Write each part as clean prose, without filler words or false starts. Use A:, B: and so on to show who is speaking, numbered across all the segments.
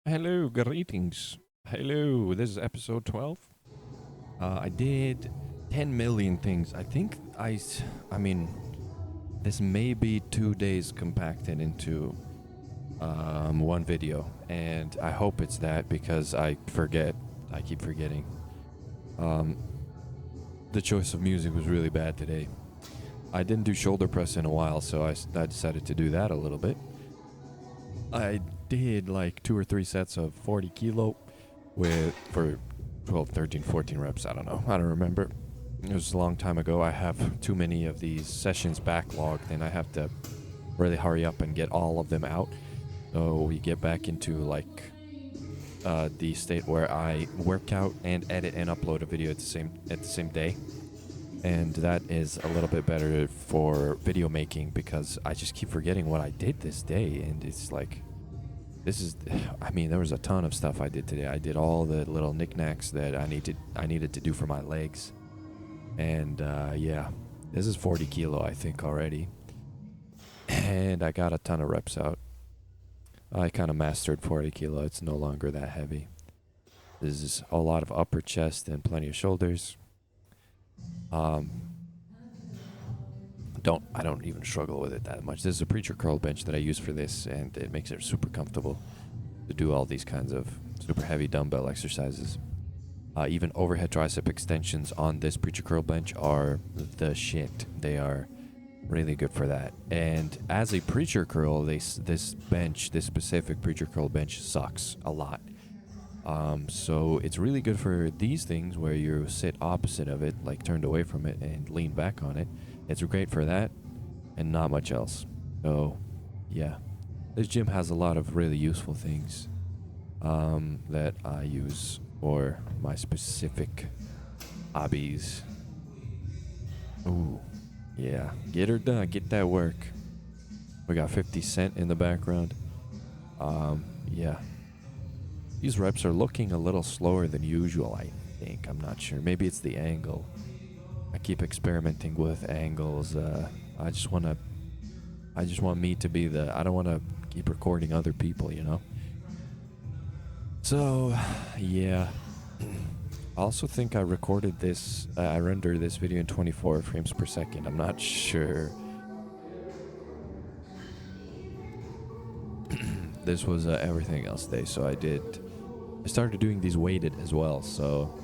A: Hello, greetings. Hello, this is episode 12. I did 10 million things. I mean, this may be 2 days compacted into one video, and I hope it's that because I forget. I keep forgetting. Um, the choice of music was really bad today. I didn't do shoulder press in a while, so I decided to do that a little bit. I did like 2 or 3 sets of 40 kilo for 12, 13, 14 reps. I don't know. I don't remember. It was a long time ago. I have too many of these sessions backlogged, and I have to really hurry up and get all of them out. So we get back into like the state where I work out and edit and upload a video at the same day. And that is a little bit better for video making because I just keep forgetting what I did this day, and it's like there was a ton of stuff I did today. I did all the little knickknacks that I needed to do for my legs. And yeah, this is 40 kilo, I think, already. And I got a ton of reps out. I kind of mastered 40 kilo. It's no longer that heavy. This is a lot of upper chest and plenty of shoulders. Um, I don't even struggle with it that much. This is a preacher curl bench that I use for this, and it makes it super comfortable to do all these kinds of super heavy dumbbell exercises. Even overhead tricep extensions on this preacher curl bench are the shit. They are really good for that. And as a preacher curl, this specific preacher curl bench sucks a lot. So it's really good for these things where you sit opposite of it, like turned away from it and lean back on it. It's great for that and not much else. So yeah, this gym has a lot of really useful things that I use for my specific hobbies. Ooh, yeah, get her done, get that work. We got 50 Cent in the background. Yeah. These reps are looking a little slower than usual, I think. I'm not sure. Maybe it's the angle. I keep experimenting with angles. I just want to I just want me to be I don't want to keep recording other people, you know? So, yeah. I also think I recorded this, I rendered this video in 24 frames per second. I'm not sure. This was everything else day, so I started doing these weighted as well, so,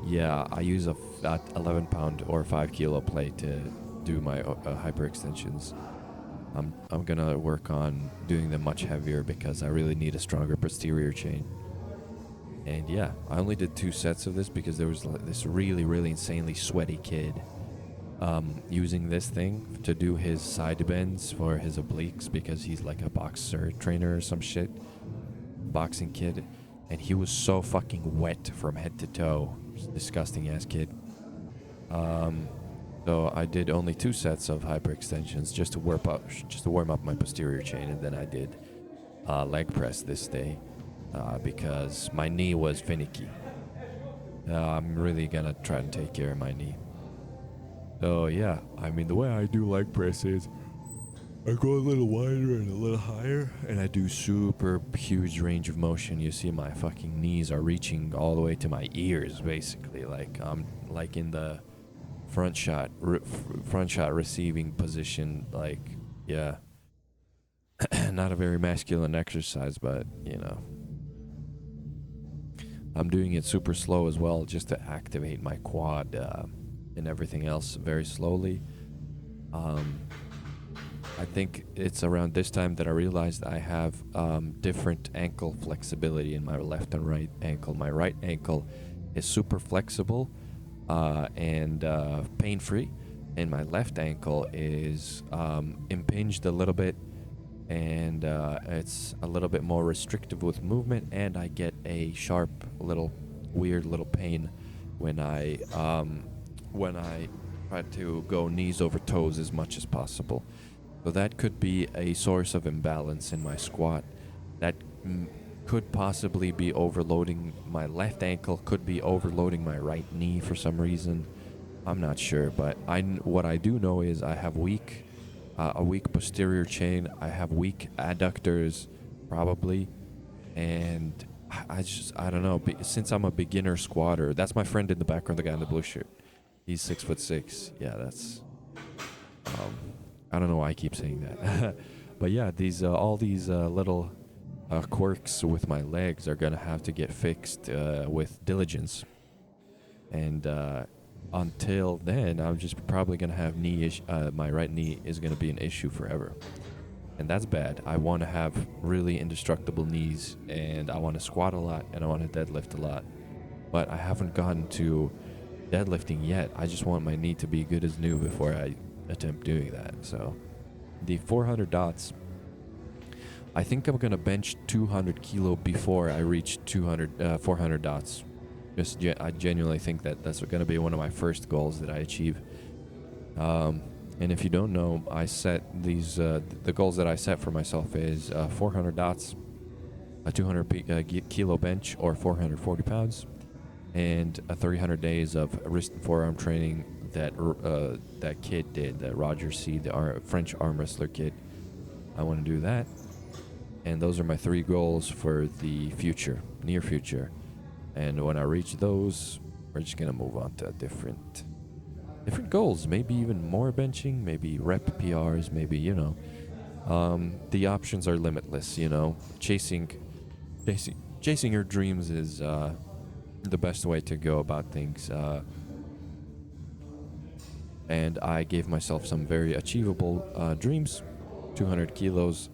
A: yeah, I use a 11 pound or 5 kilo plate to do my hyper extensions. I'm gonna work on doing them much heavier because I really need a stronger posterior chain. And yeah, I only did 2 sets of this because there was this really, really insanely sweaty kid using this thing to do his side bends for his obliques because he's like a boxer trainer or some shit. Boxing kid. And he was so fucking wet from head to toe. Disgusting ass kid. So I did only 2 sets of hyperextensions just to warm up my posterior chain, and then I did leg press this day because my knee was finicky. I'm really gonna try and take care of my knee. So yeah, the way I do leg press is I go a little wider and a little higher, and I do super huge range of motion. You see my fucking knees are reaching all the way to my ears, basically. Like I'm like in the front shot receiving position. Like, yeah. Not a very masculine exercise, but I'm doing it super slow as well, just to activate my quad and everything else very slowly. I think it's around this time that I realized I have different ankle flexibility in my left and right ankle. My right ankle is super flexible and pain-free, and my left ankle is impinged a little bit, and it's a little bit more restrictive with movement, and I get a sharp weird little pain when I try to go knees over toes as much as possible. So that could be a source of imbalance in my squat. That could possibly be overloading my left ankle, could be overloading my right knee for some reason. I'm not sure, but what I do know is I have a weak posterior chain. I have weak adductors, probably. And I don't know. Since I'm a beginner squatter, that's my friend in the background, the guy in the blue shirt. He's 6'6". Yeah, that's. Um, I don't know why I keep saying that, but yeah, these all these little quirks with my legs are gonna have to get fixed with diligence. And until then, I'm just probably gonna have my right knee is gonna be an issue forever, and that's bad. I want to have really indestructible knees, and I want to squat a lot, and I want to deadlift a lot. But I haven't gotten to deadlifting yet. I just want my knee to be good as new before I attempt doing that. So the 400 dots, I think I'm gonna bench 200 kilo before I reach 400 dots. I genuinely think that that's gonna be one of my first goals that I achieve. And if you don't know, I set these the goals that I set for myself is 400 dots, a 200 kilo bench or 440 pounds, and a 300 days of wrist and forearm training that that kid did, that Roger C, the French arm wrestler kid. I want to do that, and those are my 3 goals for the future, near future. And when I reach those, we're just gonna move on to different goals. Maybe even more benching, maybe rep PRs, maybe the options are limitless. Chasing your dreams is the best way to go about things. And I gave myself some very achievable dreams. 200 kilos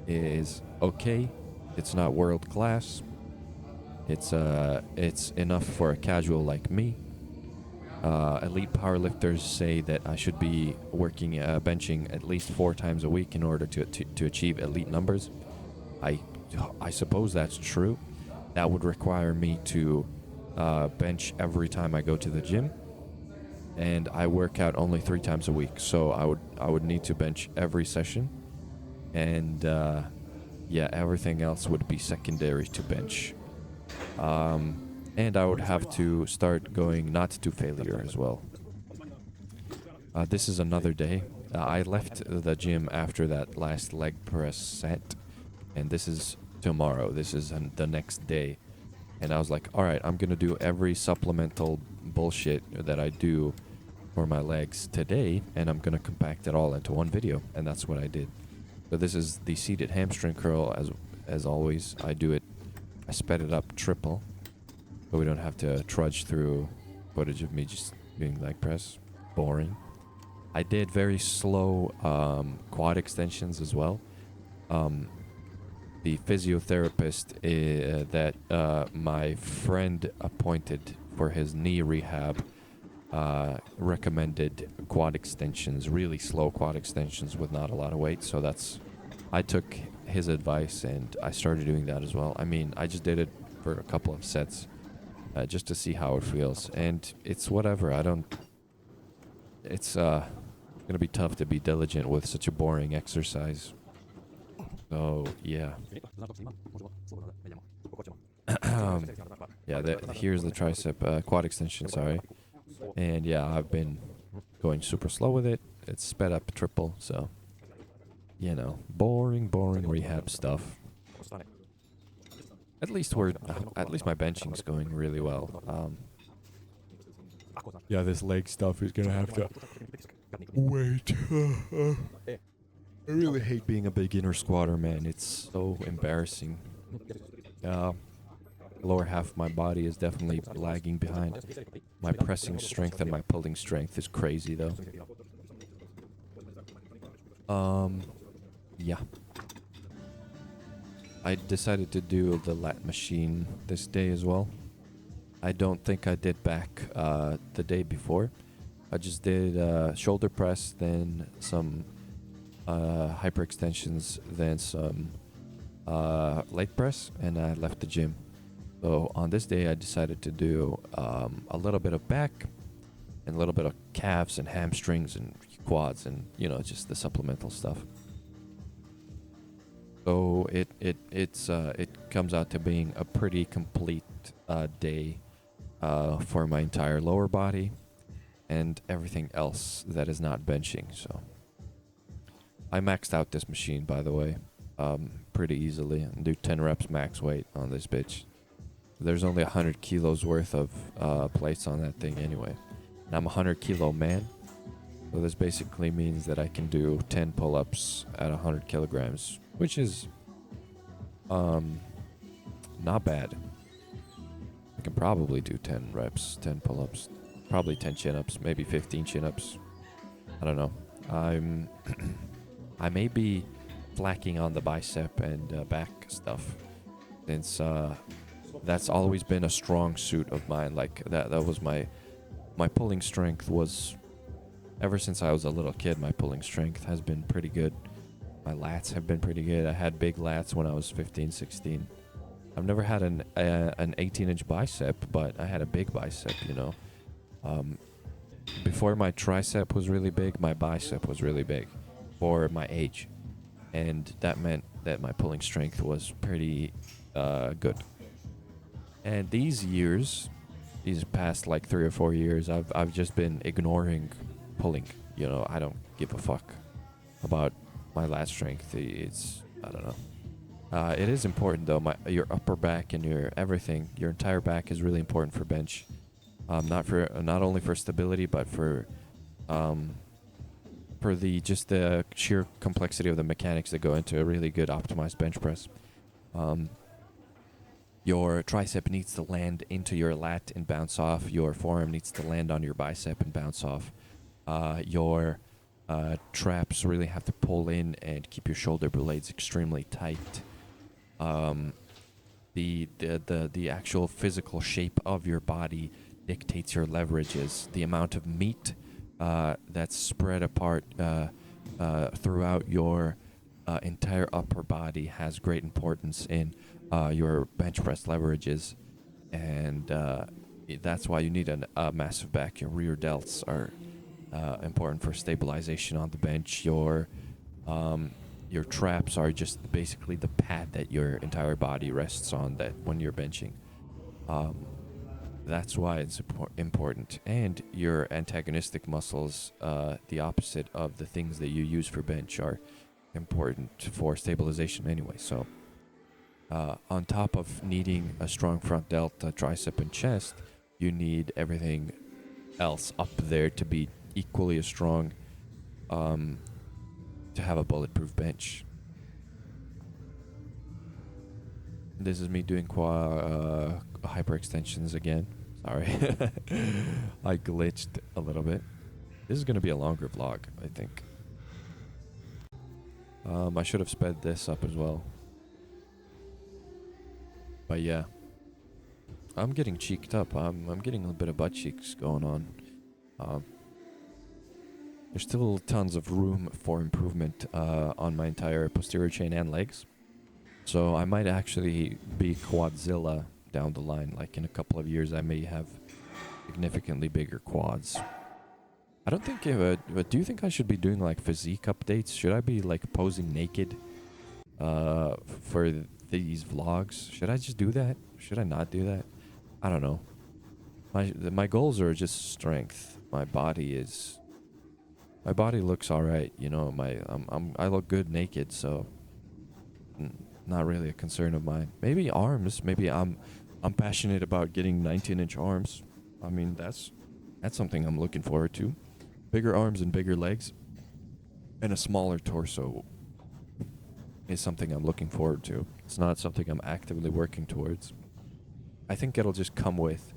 A: is okay. It's not world class. It's enough for a casual like me. Elite powerlifters say that I should be working benching at least 4 times a week in order to achieve elite numbers. I suppose that's true. That would require me to bench every time I go to the gym, and I work out only 3 times a week. So I would need to bench every session, and everything else would be secondary to bench. And I would have to start going not to failure as well. This is another day. I left the gym after that last leg press set, and this is tomorrow. This is the next day. And I was like, all right, I'm going to do every supplemental bullshit that I do for my legs today, and I'm going to compact it all into one video. And that's what I did. So this is the seated hamstring curl. As always, I sped it up triple, so we don't have to trudge through footage of me just doing leg press. Boring. I did very slow quad extensions as well. The physiotherapist that my friend appointed for his knee rehab recommended quad extensions, really slow quad extensions with not a lot of weight. So I took his advice and I started doing that as well. I mean, I just did it for a couple of sets. Just to see how it feels, and it's whatever. It's gonna be tough to be diligent with such a boring exercise. So yeah. Here's the tricep quad extension. Sorry, and yeah, I've been going super slow with it. It's sped up triple, so boring rehab stuff. At least my benching's going really well. This leg stuff is gonna have to wait. I really hate being a beginner squatter, man. It's so embarrassing. Lower half of my body is definitely lagging behind. My pressing strength and my pulling strength is crazy, though. Yeah. I decided to do the lat machine this day as well. I don't think I did back the day before. I just did shoulder press, then some hyperextensions, then some leg press, and I left the gym. So on this day, I decided to do a little bit of back and a little bit of calves and hamstrings and quads and just the supplemental stuff. So it comes out to being a pretty complete day for my entire lower body and everything else that is not benching. So I maxed out this machine, by the way. pretty easily and do 10 reps max weight on this bitch. There's only 100 kilos worth of plates on that thing anyway. And I'm a 100 kilo man. So this basically means that I can do 10 pull-ups at 100 kilograms, which is not bad. I can probably do 10 reps, 10 pull-ups, probably 10 chin-ups, maybe 15 chin-ups. I don't know. I may be flacking on the bicep and back stuff, since that's always been a strong suit of mine. Like that was my pulling strength was, ever since I was a little kid, my pulling strength has been pretty good. My lats have been pretty good. I had big lats when I was 15, 16. I've never had an 18-inch bicep, but I had a big bicep, you know. Before my tricep was really big, my bicep was really big for my age. And that meant that my pulling strength was pretty good. And these past like 3 or 4 years, I've just been ignoring pulling. You know, I don't give a fuck about my lat strength. I don't know. It is important though. Your upper back and your everything, your entire back is really important for bench. Not only for stability, but for the sheer complexity of the mechanics that go into a really good optimized bench press. Your tricep needs to land into your lat and bounce off. Your forearm needs to land on your bicep and bounce off. Your traps really have to pull in and keep your shoulder blades extremely tight. The actual physical shape of your body dictates your leverages. The amount of meat that's spread apart throughout your entire upper body has great importance in your bench press leverages, and that's why you need a massive back. Your rear delts are important for stabilization on the bench. Your traps are just basically the pad that your entire body rests on that when you're benching. That's why it's important. And your antagonistic muscles, the opposite of the things that you use for bench, are important for stabilization anyway. So on top of needing a strong front delt, tricep, and chest, you need everything else up there to be equally as strong, to have a bulletproof bench. This is me doing hyperextensions again. Sorry. I glitched a little bit. This is going to be a longer vlog, I think. I should have sped this up as well. But yeah. I'm getting cheeked up. I'm getting a bit of butt cheeks going on. There's still tons of room for improvement on my entire posterior chain and legs. So I might actually be Quadzilla down the line. Like in a couple of years, I may have significantly bigger quads. I don't think, but do you think I should be doing like physique updates? Should I be like posing naked for these vlogs? Should I just do that? Should I not do that? I don't know. My goals are just strength. My body looks all right. You know, I look good naked, so not really a concern of mine. Maybe arms. Maybe I'm passionate about getting 19-inch arms. I mean, that's something I'm looking forward to. Bigger arms and bigger legs, and a smaller torso is something I'm looking forward to. It's not something I'm actively working towards. I think it'll just come with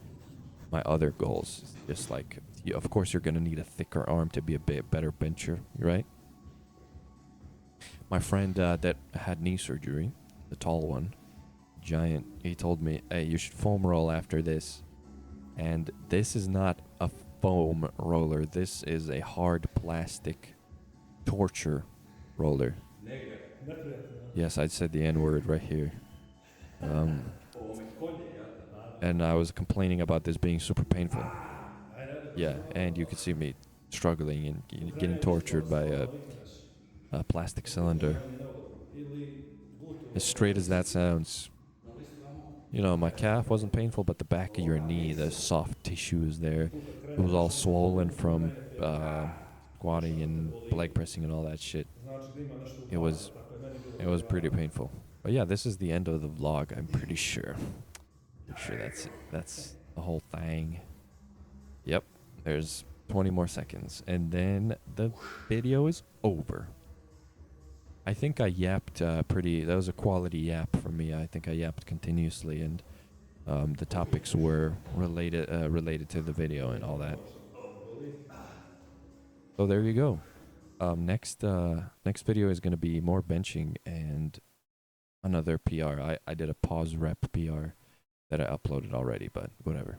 A: my other goals. Just like, of course, you're going to need a thicker arm to be a bit better bencher, right? My friend that had knee surgery, the tall one, giant, he told me, hey, you should foam roll after this. And this is not a foam roller. This is a hard plastic torture roller. Yes, I said the N-word right here. And I was complaining about this being super painful. Yeah, and you could see me struggling and getting tortured by a plastic cylinder. As straight as that sounds. You know, my calf wasn't painful, but the back of your knee, the soft tissue is there. It was all swollen from squatting and leg pressing and all that shit. It was pretty painful. But yeah, this is the end of the vlog. I'm pretty sure. Pretty sure that's the whole thing. Yep. There's 20 more seconds, and then the video is over. I think I yapped pretty. That was a quality yap for me. I think I yapped continuously, and the topics were related to the video and all that. So there you go. Next video is gonna be more benching and another PR. I did a pause rep PR that I uploaded already, but whatever.